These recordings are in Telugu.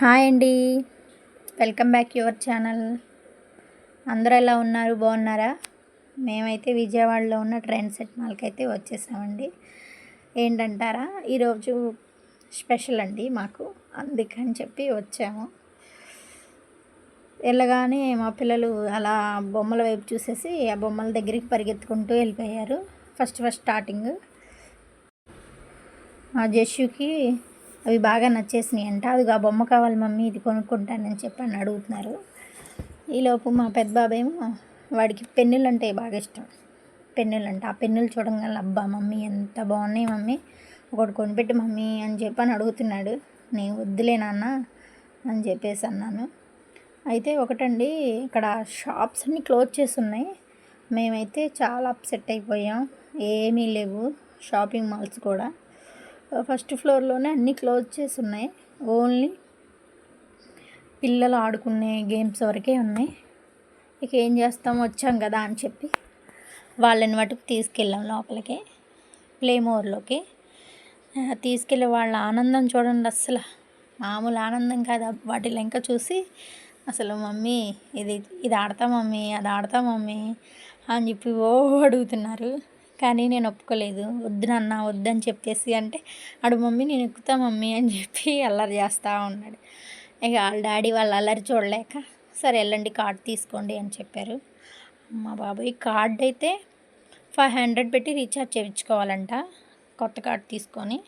హాయ్ అండి. Welcome back your channel. అందరూ ఎలా ఉన్నారు, బాగున్నారా? మేమైతే విజయవాడలో ఉన్న ట్రెండ్ సెట్ మాల్కి అయితే వచ్చేసామండి. ఏంటంటారా, ఈరోజు స్పెషల్ అండి మాకు, అందుకని చెప్పి వచ్చాము. వెళ్ళగానే మా పిల్లలు అలా బొమ్మల వైపు చూసేసి ఆ బొమ్మల దగ్గరికి పరిగెత్తుకుంటూ వెళ్ళిపోయారు. ఫస్ట్ స్టార్టింగ్ మా జస్సుకి అవి బాగా నచ్చేసినాయి అంట. అది ఆ బొమ్మ కావాలి మమ్మీ, ఇది కొనుక్కుంటానని చెప్పని అడుగుతున్నారు. ఈలోపు మా పెద్ద బాబేమో వాడికి పెన్నులు అంటే బాగా ఇష్టం. పెన్నులు అంటే ఆ పెన్నులు చూడంగానే అబ్బా మమ్మీ ఎంత బాగున్నాయి మమ్మీ, ఒకటి కొనిపెట్టి మమ్మీ అని చెప్పని అడుగుతున్నాడు. నేను వద్దులే నాన్న అని చెప్పేసి అన్నాను. అయితే ఒకటండి, ఇక్కడ షాప్స్ అన్నీ క్లోజ్ చేసి ఉన్నాయి. మేమైతే చాలా అప్సెట్ అయిపోయాం. ఏమీ లేవు షాపింగ్ మాల్స్ కూడా. ఫస్ట్ ఫ్లోర్లోనే అన్నీ క్లోజ్ చేసి ఉన్నాయి. ఓన్లీ పిల్లలు ఆడుకునే గేమ్స్ వరకే ఉన్నాయి. ఇక ఏం చేస్తాం, వచ్చాం కదా అని చెప్పి వాళ్ళని మటుకు తీసుకెళ్ళాం లోపలికి, ప్లేమోర్లోకి తీసుకెళ్ళి వాళ్ళ ఆనందం చూడండి, అస్సలు మామూలు ఆనందం కాదు. వాటి లెంక చూసి అసలు మమ్మీ ఇది ఇది ఆడతా మమ్మీ, అది ఆడతా మమ్మీ అని చెప్పి అడుగుతున్నారు. కానీ నేను ఒప్పుకోలేదు. వద్దు నాన్న వద్దని చెప్పేసి అంటే, అడు మమ్మీ నేను ఎక్కుతా మమ్మీ అని చెప్పి అల్లరి చేస్తూ ఉన్నాడు. ఇక వాళ్ళ డాడీ వాళ్ళ అల్లరి చూడలేక సరే వెళ్ళండి కార్డ్ తీసుకోండి అని చెప్పారు. మా బాబాయ్ కార్డ్ అయితే 500 పెట్టి రీఛార్జ్ చేయించుకోవాలంట. కొత్త కార్డు తీసుకొని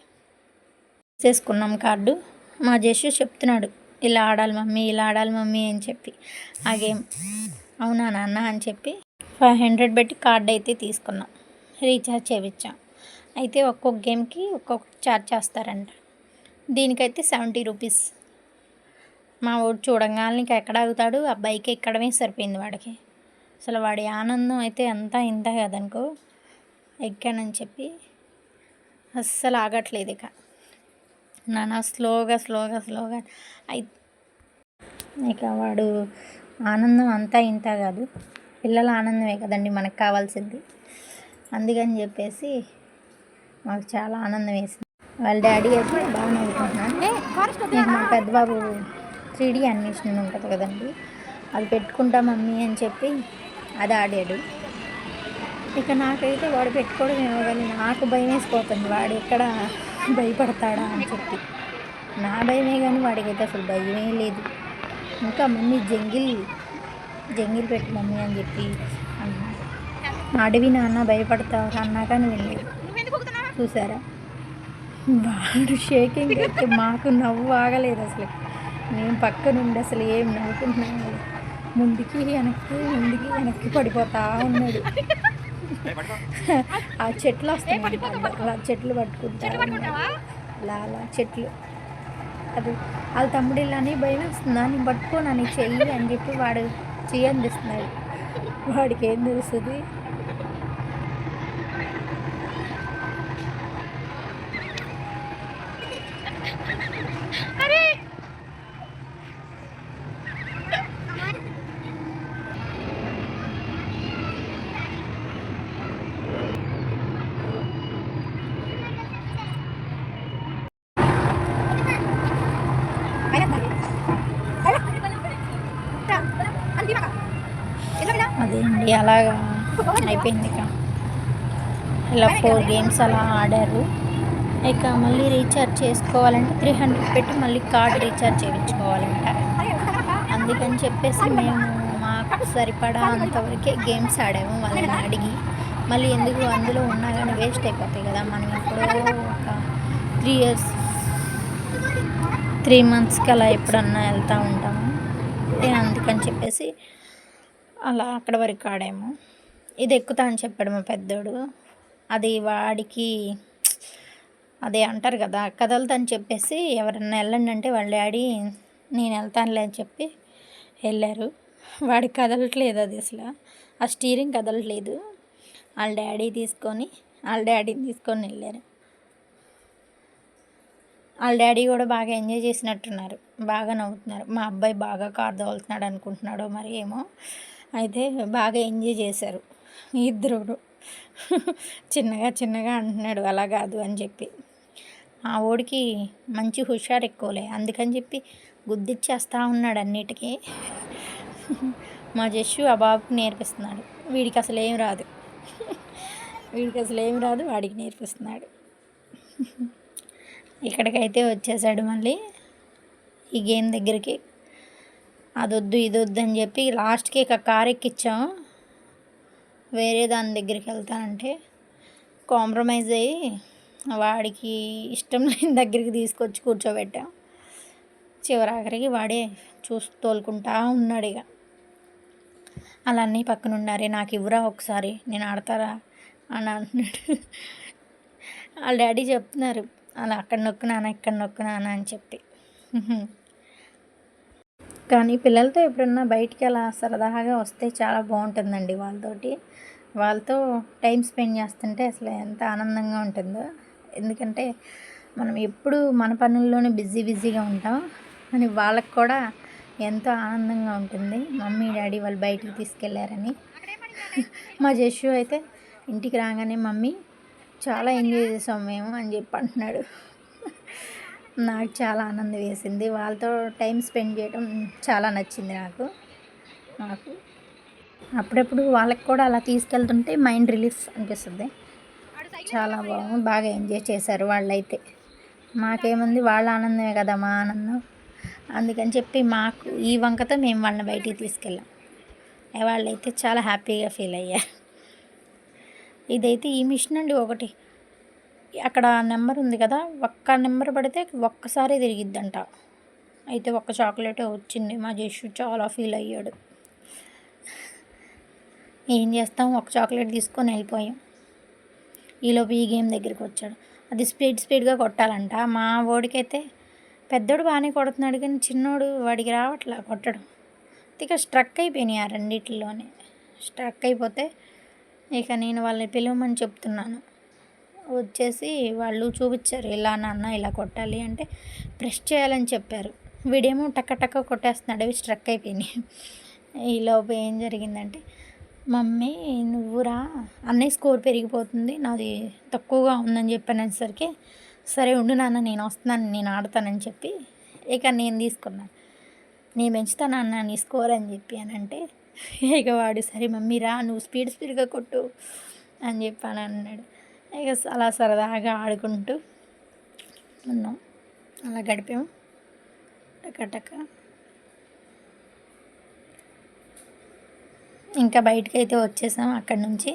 చేసుకున్నాం కార్డు. మా జస్సు చెప్తున్నాడు, ఇలా ఆడాలి మమ్మీ, ఇలా ఆడాలి మమ్మీ అని చెప్పి. ఆ గేమ్ అవునా నాన్న అని చెప్పి 500 పెట్టి కార్డు అయితే తీసుకున్నాం, రీఛార్జ్ చేయించాం. అయితే ఒక్కొక్క గేమ్కి ఒక్కొక్క ఛార్జ్ చేస్తారంట. దీనికైతే 70 రూపీస్. మా వాడు చూడంగానే ఇంకా ఎక్కడ ఆగుతాడు, ఆ బైక్ ఎక్కడమే సరిపోయింది వాడికి. అసలు వాడి ఆనందం అయితే అంతా ఇంత కదనుకో. ఎక్కానని చెప్పి అస్సలు ఆగట్లేదు. ఇక నాన్న స్లోగా ఇక వాడు ఆనందం అంతా ఇంత కాదు, పిల్లల ఆనందమే కదండి మనకు కావాల్సింది. అందుకని చెప్పేసి మాకు చాలా ఆనందం వేసింది. వాళ్ళ డాడీ అయితే బాగా నవ్వుకుంటున్నాను. నేను మా పెద్ద బాబు 3D యానిమేషన్ ఉంటుంది కదండి, అది పెట్టుకుంటా మమ్మీ అని చెప్పి అది ఆడాడు. ఇక నాకైతే వాడు పెట్టుకోవడం ఏమో కానీ నాకు భయం వేసిపోతుంది, వాడు ఎక్కడ భయపడతాడా అని చెప్పి. నా భయమే కానీ వాడికైతే అసలు భయమే లేదు. ఇంకా మమ్మీ జంగిల్ పెట్టు మమ్మీ అని చెప్పి అన్నాడు. అడవి నాన్న భయపడతావు అన్నా కానీ వెళ్ళలేదు. చూసారా, వాడు షేకింగ్ అయితే మాకు నవ్వు ఆగలేదు అసలు. మేము పక్క నుండి అసలు ఏం నవ్వుకుంటున్నాము, ముందుకి వెనక్కి పడిపోతా ఉన్నాడు. ఆ చెట్లు వస్తున్నాయి, అలా చెట్లు పట్టుకుంటా అలా చెట్లు. అది వాళ్ళ తమ్ముడు ఇలానే భయం వేస్తుందా, నేను పట్టుకోనని చెయ్యి అని చెప్పి వాడు చెయ్యి అందిస్తున్నాడు. వాడికి ఏం తెలుస్తుంది. అదేండి అలాగా అయిపోయింది. ఇక ఇలా 4 గేమ్స్ అలా ఆడారు. ఇక మళ్ళీ రీఛార్జ్ చేసుకోవాలంటే 300 పెట్టి మళ్ళీ కార్డ్ రీఛార్జ్ చేయించుకోవాలంట. అందుకని చెప్పేసి మేము మాకు సరిపడా అంతవరకే గేమ్స్ ఆడాము వాళ్ళని అడిగి. మళ్ళీ ఎందుకు అందులో ఉన్నా కానీ వేస్ట్ అయిపోతాయి కదా, మనం ఎప్పుడో ఒక 3 మంత్స్కి అలా ఎప్పుడన్నా వెళ్తూ ఉంటాము. అందుకని చెప్పేసి అలా అక్కడ వరకు ఆడాము. ఇది ఎక్కుతా అని చెప్పాడు మా పెద్దోడు. అది వాడికి అదే అంటారు కదా, కదలదని చెప్పేసి ఎవరన్నా వెళ్ళండి అంటే వాళ్ళ డాడీ నేను వెళ్తానులే అని చెప్పి వెళ్ళారు. వాడికి కదలట్లేదు, అది అసలు ఆ స్టీరింగ్ కదలట్లేదు. వాళ్ళ డాడీని తీసుకొని వెళ్ళారు. వాళ్ళ డాడీ కూడా బాగా ఎంజాయ్ చేసినట్టున్నారు, బాగా నవ్వుతున్నారు. మా అబ్బాయి బాగా కారు తోలుతున్నాడు అనుకుంటున్నాడో మరి ఏమో, అయితే బాగా ఎంజాయ్ చేశారు ఇద్దరు. చిన్నగా అంటున్నాడు అలా కాదు అని చెప్పి. ఆ ఓడికి మంచి హుషారు ఎక్కువలే, అందుకని చెప్పి గుద్దిచ్చేస్తూ ఉన్నాడు అన్నిటికీ. మా జస్సు ఆ బాబుకి నేర్పిస్తున్నాడు. వీడికి అసలు ఏం రాదు, వాడికి నేర్పిస్తున్నాడు. ఇక్కడికైతే వచ్చేసాడు మళ్ళీ ఈ గేమ్ దగ్గరికి. అదొద్దు ఇదొద్దు అని చెప్పి లాస్ట్కి ఇక కారు ఎక్కించాం. వేరే దాని దగ్గరికి వెళ్తానంటే కాంప్రమైజ్ అయ్యి వాడికి ఇష్టం లేని దగ్గరికి తీసుకొచ్చి కూర్చోబెట్టాం. చివరాఖరికి వాడే తోలుకుంటా ఉన్నాడు. ఇక అలా అన్నీ పక్కన ఉన్నారే, నాకు ఇవ్వరా ఒకసారి నేను ఆడతారా అని అంటున్నాడు. వాళ్ళ డాడీ చెప్తున్నారు, అలా అక్కడ నొక్కునానా ఇక్కడ నొక్కునానా అని చెప్పి. కానీ పిల్లలతో ఎప్పుడన్నా బయటికి అలా సరదాగా వస్తే చాలా బాగుంటుందండి. వాళ్ళతో టైం స్పెండ్ చేస్తుంటే అసలు ఎంత ఆనందంగా ఉంటుందో. ఎందుకంటే మనం ఎప్పుడు మన పనుల్లోనే బిజీగా ఉంటాం, అని వాళ్ళకి కూడా ఎంతో ఆనందంగా ఉంటుంది మమ్మీ డాడీ వాళ్ళు బయటికి తీసుకెళ్ళారని. మా జస్సు అయితే ఇంటికి రాగానే మమ్మీ చాలా ఎంజాయ్ చేసాం మేము అని చెప్పి అంటున్నాడు. నాకు చాలా ఆనందం వేసింది, వాళ్ళతో టైం స్పెండ్ చేయడం చాలా నచ్చింది నాకు. అప్పుడప్పుడు వాళ్ళకి కూడా అలా తీసుకెళ్తుంటే మైండ్ రిలీఫ్ అనిపిస్తుంది. చాలా బాగా ఎంజాయ్ చేశారు వాళ్ళైతే. మాకేముంది, వాళ్ళ ఆనందమే కదా మా ఆనందం. అందుకని చెప్పి మాకు ఈ వంకతో మేము వాళ్ళని బయటికి తీసుకెళ్ళాం. వాళ్ళైతే చాలా హ్యాపీగా ఫీల్ అయ్యారు. ఇదైతే ఈ మిషన్ అండి, ఒకటి అక్కడ నెంబర్ ఉంది కదా, ఒక్క నెంబర్ పడితే ఒక్కసారి తిరిగిద్దంట. అయితే ఒక్క చాక్లెటే వచ్చింది. మా జస్సు చాలా ఫీల్ అయ్యాడు. ఏం చేస్తాం, ఒక చాక్లెట్ తీసుకొని వెళ్ళిపోయాం. ఈలోపు ఈ గేమ్ దగ్గరికి వచ్చాడు. అది స్పీడ్గా కొట్టాలంట. మా వాడికైతే పెద్దోడు బాగానే కొడుతున్నాడు, కానీ చిన్నోడు వాడికి రావట్లా కొట్టడం. ఇక స్ట్రక్ అయిపోయినాయి ఆ రెండిట్లోనే. స్ట్రక్ అయిపోతే ఇక నేను వాళ్ళని పిలవమని చెప్తున్నాను. వచ్చేసి వాళ్ళు చూపించారు, ఇలా నాన్న ఇలా కొట్టాలి అంటే ప్రెస్ చేయాలని చెప్పారు. వీడేమో టక్క కొట్టేస్తున్నాడు, అవి స్ట్రక్ అయిపోయినాయి. ఈలోపు ఏం జరిగిందంటే, మమ్మీ నువ్వురా, అన్నయ్య స్కోర్ పెరిగిపోతుంది, నాది తక్కువగా ఉందని చెప్పనేసరికి సరే ఉండు నాన్న నేను వస్తున్నాను, నేను ఆడతానని చెప్పి ఇక నేను తీసుకున్నాను. నేను పెంచుతాను అన్న నీ స్కోర్ అని చెప్పి అని అంటే, ఇక వాడు సరే మమ్మీ రా నువ్వు స్పీడ్గా కొట్టు అని చెప్పి అన్నాడు. ఇక అలా సరదాగా ఆడుకుంటూ ఉన్నాం, అలా గడిపాము టక. ఇంకా బయటకైతే వచ్చేసాం అక్కడి నుంచి.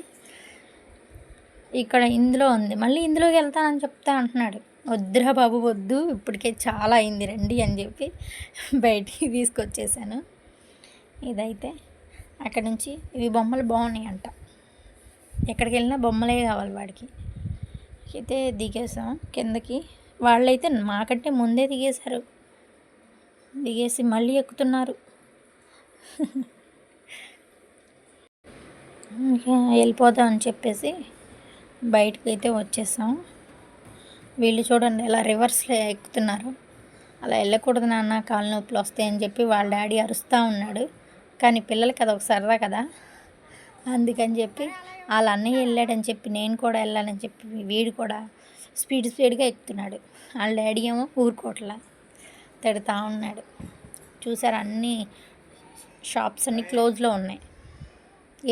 ఇక్కడ ఇందులో ఉంది, మళ్ళీ ఇందులోకి వెళ్తానని చెప్తా అంటున్నాడు. వద్దురా బాబు వద్దు, ఇప్పటికే చాలా అయింది రండి అని చెప్పి బయటికి తీసుకొచ్చేసాను. ఇదైతే అక్కడ నుంచి ఇవి బొమ్మలు బాగున్నాయి అంట, ఎక్కడికి వెళ్ళినా బొమ్మలే కావాలి వాడికి. అయితే దిగేసాం కిందకి. వాళ్ళైతే మాకంటే ముందే దిగేసి మళ్ళీ ఎక్కుతున్నారు. వెళ్ళిపోదాం అని చెప్పేసి బయటకైతే వచ్చేసాం. వీళ్ళు చూడండి ఎలా రివర్స్లో ఎక్కుతున్నారు. అలా వెళ్ళకూడదు నాన్న, కాళ్ళ నొప్పులు వస్తాయని చెప్పి వాళ్ళ డాడీ అరుస్తూ ఉన్నాడు. కానీ పిల్లలకి అదొక సరదా కదా, అందుకని చెప్పి వాళ్ళ అన్నయ్య వెళ్ళాడని చెప్పి నేను కూడా వెళ్ళాలని చెప్పి వీడు కూడా స్పీడ్గా ఎక్కుతున్నాడు. వాళ్ళ డాడీ ఏమో ఊరుకోట్లా తిడతా ఉన్నాడు. చూసారు, అన్ని షాప్స్ అన్నీ క్లోజ్లో ఉన్నాయి.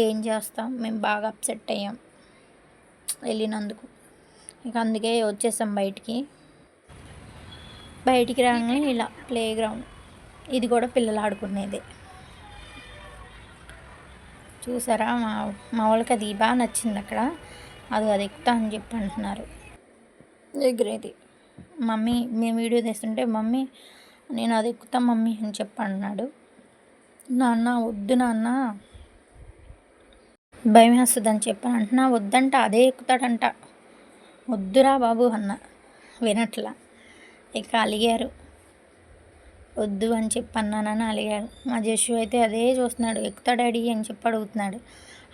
ఏం చేస్తాం, మేము బాగా అప్సెట్ అయ్యాం వెళ్ళినందుకు. ఇక అందుకే వచ్చేసాం బయటికి రాగానే ఇలా ప్లే గ్రౌండ్, ఇది కూడా పిల్లలు ఆడుకునేదే. చూసారా, మా వాళ్ళకి అది బాగా నచ్చింది. అక్కడ అది ఎక్కుతా అని చెప్పి అంటున్నారు. ఎగిరేది మమ్మీ, మేము వీడియో తీస్తుంటే మమ్మీ నేను అది ఎక్కుతాం మమ్మీ అని చెప్పి అన్నాడు. నాన్న వద్దు నాన్న భయం వేస్తుందని చెప్పి అంటున్నా, వద్దంట అదే ఎక్కుతాడంట, వద్దురా బాబు అన్న, వినట్లా. ఇక అలిగారు, వద్దు అని చెప్పి అన్నానని అలిగాడు. మా జస్సు అయితే అదే చూస్తున్నాడు, ఎక్కుతా డాడీ అని చెప్పి అడుగుతున్నాడు.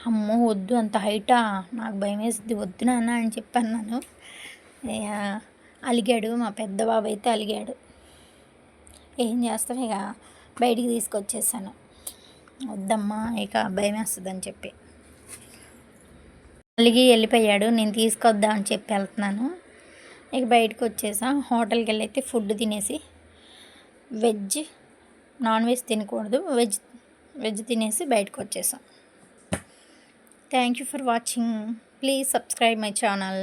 అమ్మో వద్దు, అంత హైటా, నాకు భయం వేస్తుంది, వద్దు నాన్న అని చెప్పి అన్నాను. అలిగాడు, మా పెద్ద బాబు అయితే అలిగాడు. ఏం చేస్తాం, ఇక బయటికి తీసుకొచ్చేసాను. వద్దమ్మా ఇక భయం వేస్తుందని చెప్పి అలిగి వెళ్ళిపోయాడు. నేను తీసుకొద్దామని చెప్పి వెళ్తున్నాను. ఇక బయటకు వచ్చేసా. హోటల్కి వెళ్ళి అయితే ఫుడ్ తినేసి నాన్ వెజ్ తినకూడదు, వెజ్ తినేసి బయటకు వచ్చేసాం. Thank you for watching. Please subscribe my channel.